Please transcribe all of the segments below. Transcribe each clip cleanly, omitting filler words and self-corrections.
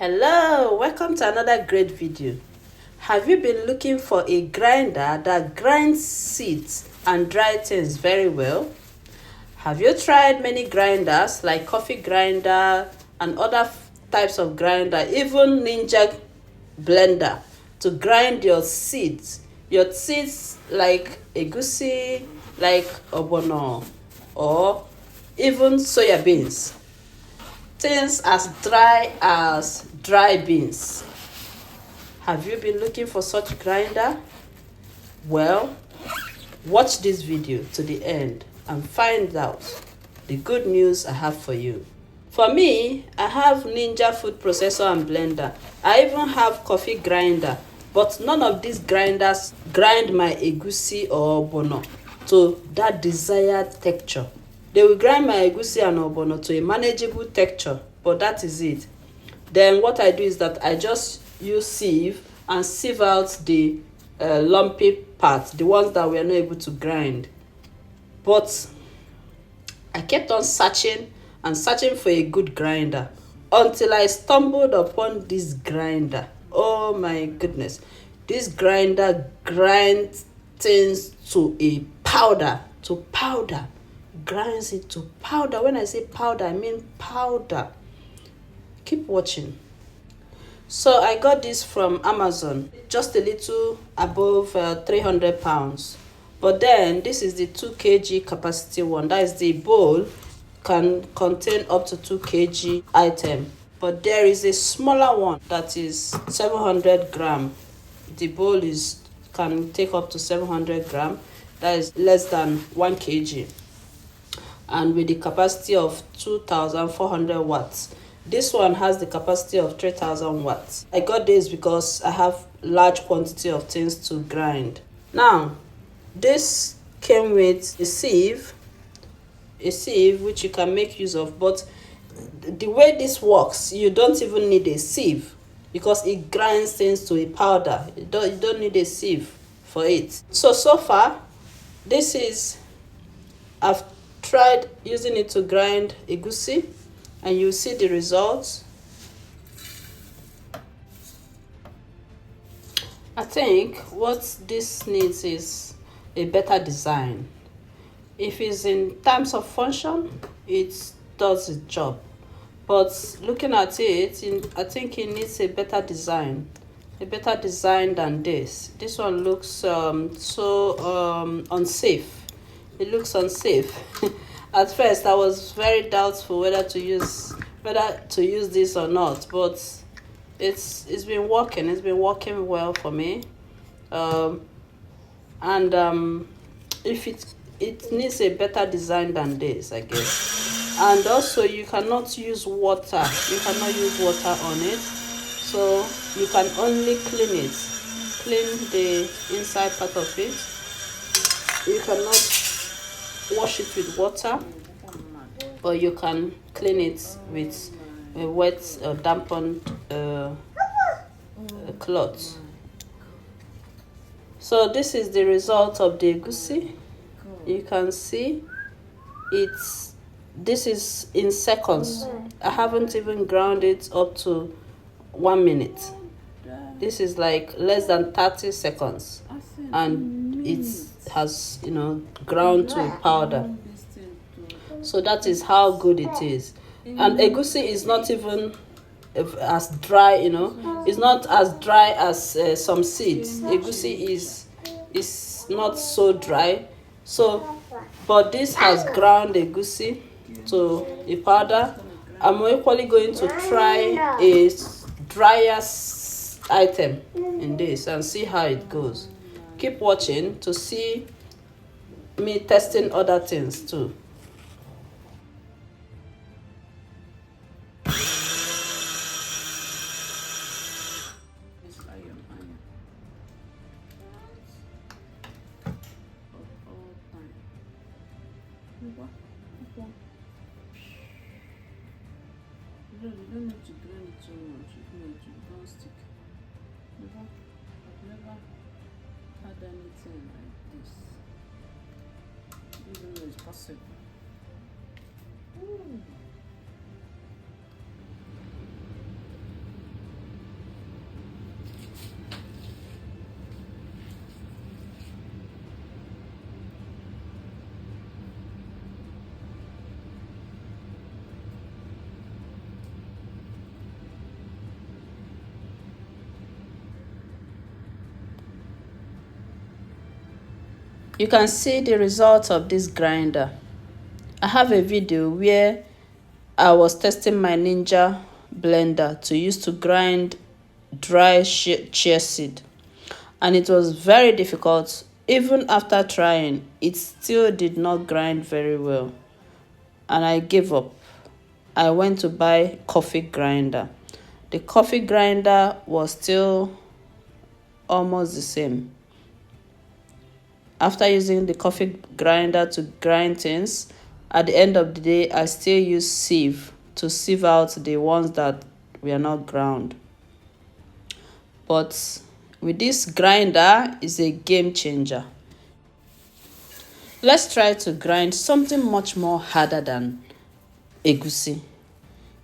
Hello, welcome to another great video. Have you been looking for a grinder that grinds seeds and dry things very well? Have you tried many grinders like coffee grinder and other types of grinder, even Ninja blender, to grind your seeds? Your seeds like egusi, like ogbono, or even soya beans. Things as dry beans. Have you been looking for such grinder? Well, watch this video to the end and find out the good news I have for you. For me, I have Ninja food processor and blender. I even have coffee grinder, but none of these grinders grind my egusi or ogbono to that desired texture. They will grind my egusi and ogbono to a manageable texture, but that is it. Then what I do is that I just use sieve and sieve out the lumpy parts, the ones that we are not able to grind. But I kept on searching and searching for a good grinder until I stumbled upon this grinder. Oh my goodness. This grinder grinds things to a powder, grinds it to powder. When I say powder, I mean powder. Keep watching. So I got this from Amazon, just a little above 300 pounds. But then this is the 2 kg capacity one. That is, the bowl can contain up to 2 kg item. But there is a smaller one that is 700 gram. The bowl can take up to 700 gram. That is less than 1 kg. And with the capacity of 2,400 watts. This one has the capacity of 3,000 watts. I got this because I have large quantity of things to grind. Now, this came with a sieve which you can make use of, but the way this works, you don't even need a sieve because it grinds things to a powder. You don't need a sieve for it. So far, I've tried using it to grind egusi, and you see the results. I think what this needs is a better design. If it's in terms of function, it does its job. But looking at it, I think it needs a better design. A better design than this. This one looks so unsafe. It looks unsafe. At first, I was very doubtful whether to use this or not, but it's been working. It's been working well for me. If it needs a better design than this, I guess. And also, you cannot use water. You cannot use water on it, so you can only clean the inside part of it. You cannot wash it with water, but you can clean it with a wet or dampened cloth. So this is the result of the egusi. You can see this is in seconds. I haven't even ground it up to 1 minute. This is like less than 30 seconds, and it has ground to a powder. So that is how good it is. And egusi is not even as dry, it's not as dry as some seeds. Egusi is not so dry. But this has ground egusi to a powder. I'm equally going to try a drier item in this and see how it goes. Keep watching to see me testing other things too. You don't need to grind it so much. If not, it don't stick. I've never had anything like this. Even though it's possible. You can see the result of this grinder. I have a video where I was testing my Ninja blender to use to grind dry chia seed, and it was very difficult. Even after trying, it still did not grind very well, and I gave up. I went to buy coffee grinder. The coffee grinder was still almost the same. After using the coffee grinder to grind things, at the end of the day, I still use sieve to sieve out the ones that were not ground. But with this grinder, is a game changer. Let's try to grind something much more harder than egusi.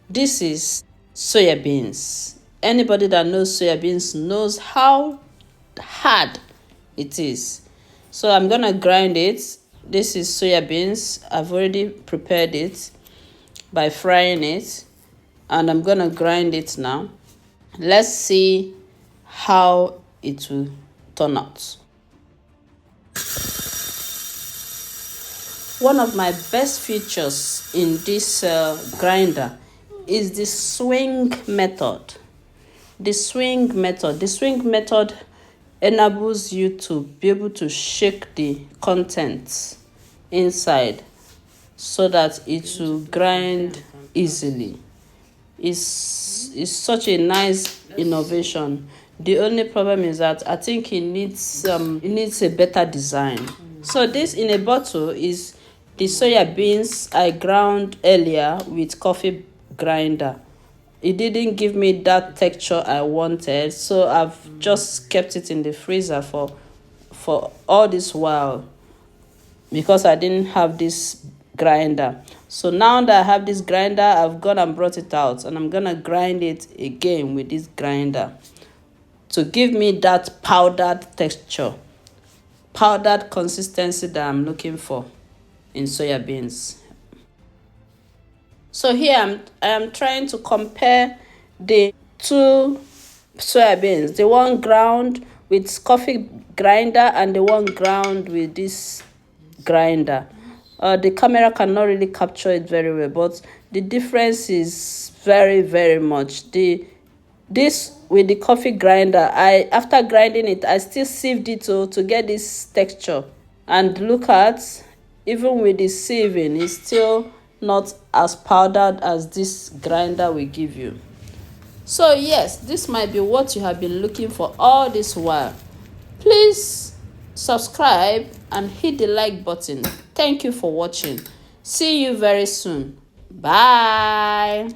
This is soya beans. Anybody that knows soya beans knows how hard it is. So I'm gonna grind it. This is soya beans. I've already prepared it by frying it, and I'm gonna grind it now. Let's see how it will turn out. One of my best features in this grinder is the swing method. The swing method enables you to be able to shake the contents inside so that it will grind easily. It's such a nice innovation. The only problem is that I think it needs a better design. So this in a bottle is the soya beans I ground earlier with coffee grinder. It didn't give me that texture I wanted, so I've just kept it in the freezer for all this while because I didn't have this grinder. So now that I have this grinder, I've gone and brought it out, and I'm gonna grind it again with this grinder to give me that powdered texture, powdered consistency that I'm looking for in soya beans. So here I am trying to compare the two soya beans, the one ground with coffee grinder and the one ground with this grinder. The camera cannot really capture it very well, but the difference is very, very much. This with the coffee grinder, after grinding it, I still sieved it to get this texture. And look at, even with the sieving, it's still not as powdered as this grinder will give you. So yes, this might be what you have been looking for all this while. Please subscribe and hit the like button. Thank you for watching. See you very soon. Bye.